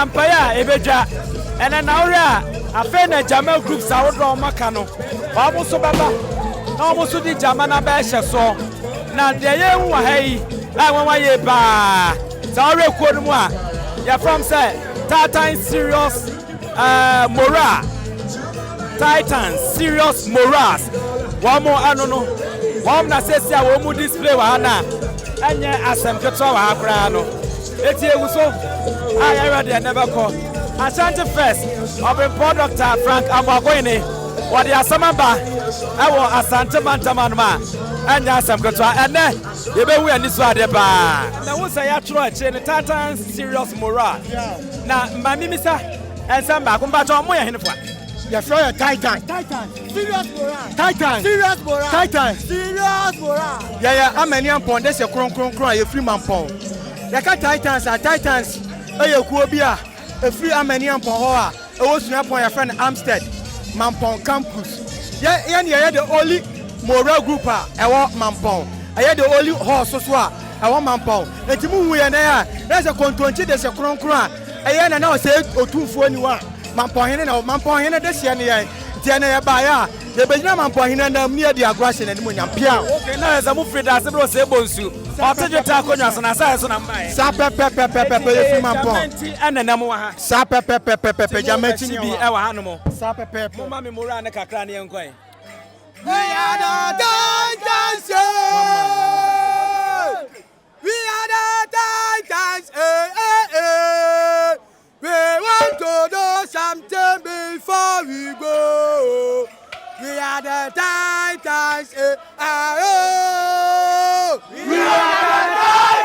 Ampaya Ebeja and an aura a fena Jamal groups out of Macano. Almost so baba. Almost to the Jamana Basha so. Now the young hey, I want my ba. Sorry, Kodumwa. You're from say Titan Serious Mora. Titan Serious Moras. One more, I don't know. One that says, I won't display Wana. And yet, as I'm just so happy. It's here so I already never call. Ashanti first of a product Frank Amagwini. What the Asamaba? I want Asante Mantamanma. And yes, I'm going to and then you be we and this one. And I will say, I try to Titan Serious Moral. Now, my mimisa and some back on Baton Moya in the front. Yes, sir, Titan. Serious Moral. Titan. Serious Moral. Titan. Serious Moral. Yeah, I'm an young pond. That's a cron, a free man pond. The Titans are Titans. A Kuobia, a free Armenian Pohoa, a Ocean point your friend Amstead, Mampong Campus. Yeah, you're the only moral group. I want Mampong. I had the only horse, I want Mampong. And to move we are there. There's a control, there's a cron. I had now said, or 2 for anyone. Mampong or Mampong this year. Tiana Baya, the Benjamin Point near the aggression and Munyam Pia. Okay, now as I move for that, I was able to. After the Taconas and Assassin and my Sapa Pepper, and the Namoa Sapa Pepper, Jamaican be our animal. Sapa Pepper, Mammy Morana Cacrani and Quay. We are the Titans! We are the Titans! We want to do something before we go. We are the Titans. We are the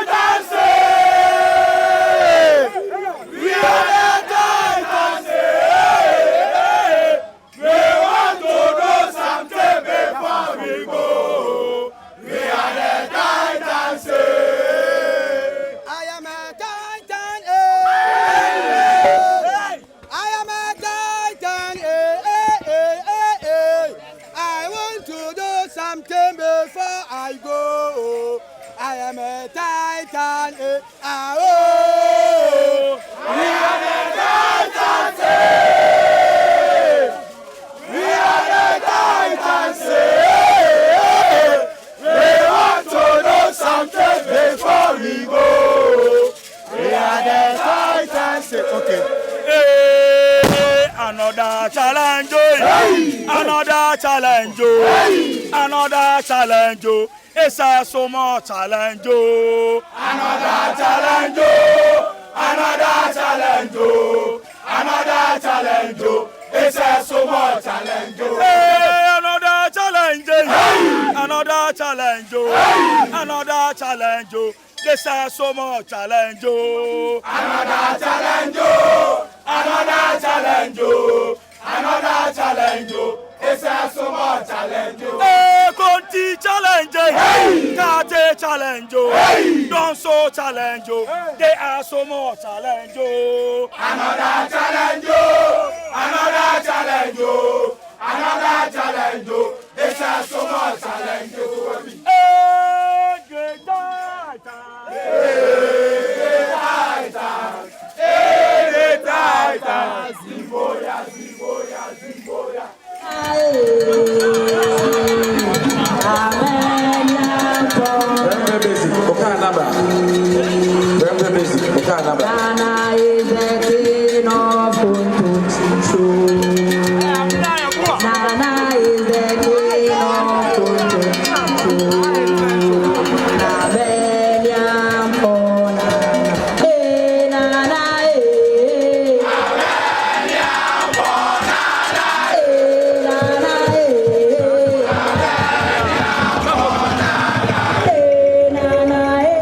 Titans. We are the Titans. We want to do something before we go. We are the Titans. I am a Titan. I am a Titan. I want to do something before I go. I am a Titan. We are the Titans. We are the Titans. We want to do something before we go. We are the Titans. Okay. Another challenge, another challenge, another challenge. It's a so much challenge, another challenge, another challenge, another challenge. It's a so much challenge, another challenge, another challenge, another challenge. This is so much challenge, another challenge, another challenge, another challenge. It's a so much challenge. Conti challenge, Kate challenge, don't so challenge. They are so much challenge. Another challenge, another challenge, another challenge. It's a so much challenge. Ghana is the king of Kuntu. Nana is the king of Kuntu. Nabelian Pona. Hey, Nana, hey. Nabelian Pona. Hey, Nana, hey. Hey, Nana, hey.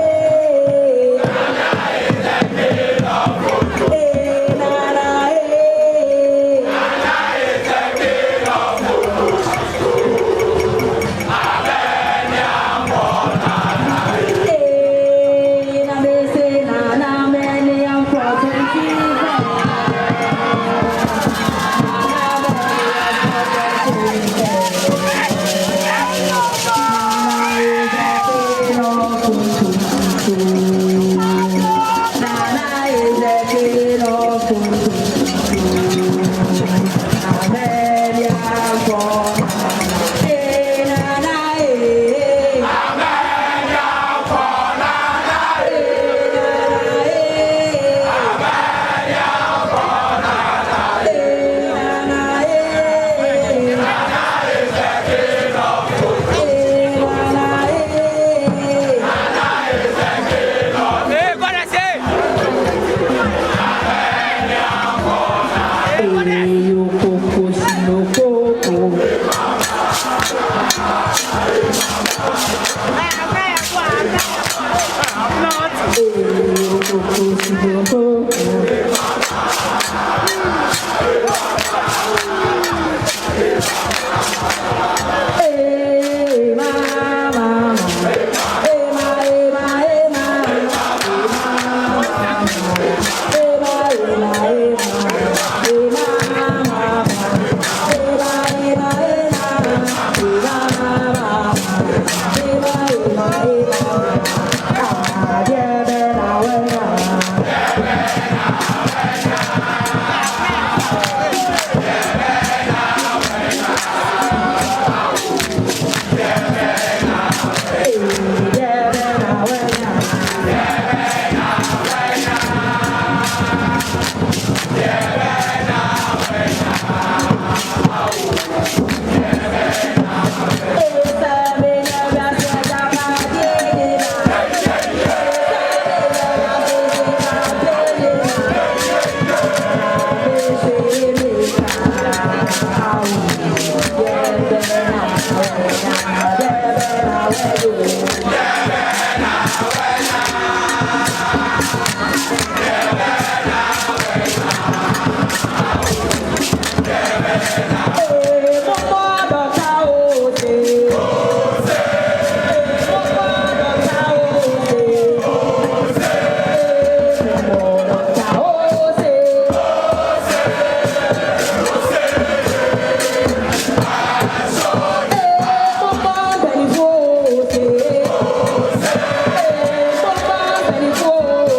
Oh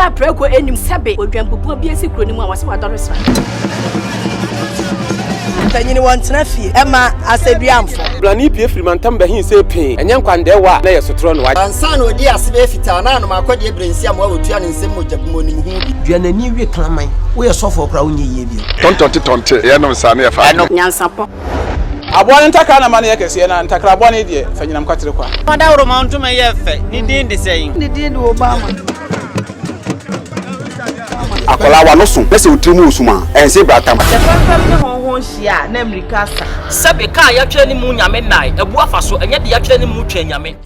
ba preko enim sebe odwampupu bi esi kuro ni mu a wase wadore sra Tanyini wantena fie ema aseduamfo blani pie frimantam bahin se pin enye nkwandewa na yesotro no wa ansa na odi asebe fita na no makode ebrensi am wa otua ne nsem mojabumo ni hu duanani wie klaman wo yesofo kra wonye yie bi tontonte ye no nsa na ye fa nyansapo abone ntakra na mane yakese na ntakra abone de fanyinam kwatere kwa wada woro mantum ye fe ni din de sey ni din de Obama akola wa no so pese utrimu usuma ense bratam fam ne honhon hia na America sa sebe ka ya twa ni mu nyame nai ebu afa so enye de ya twa ni mu twa nyame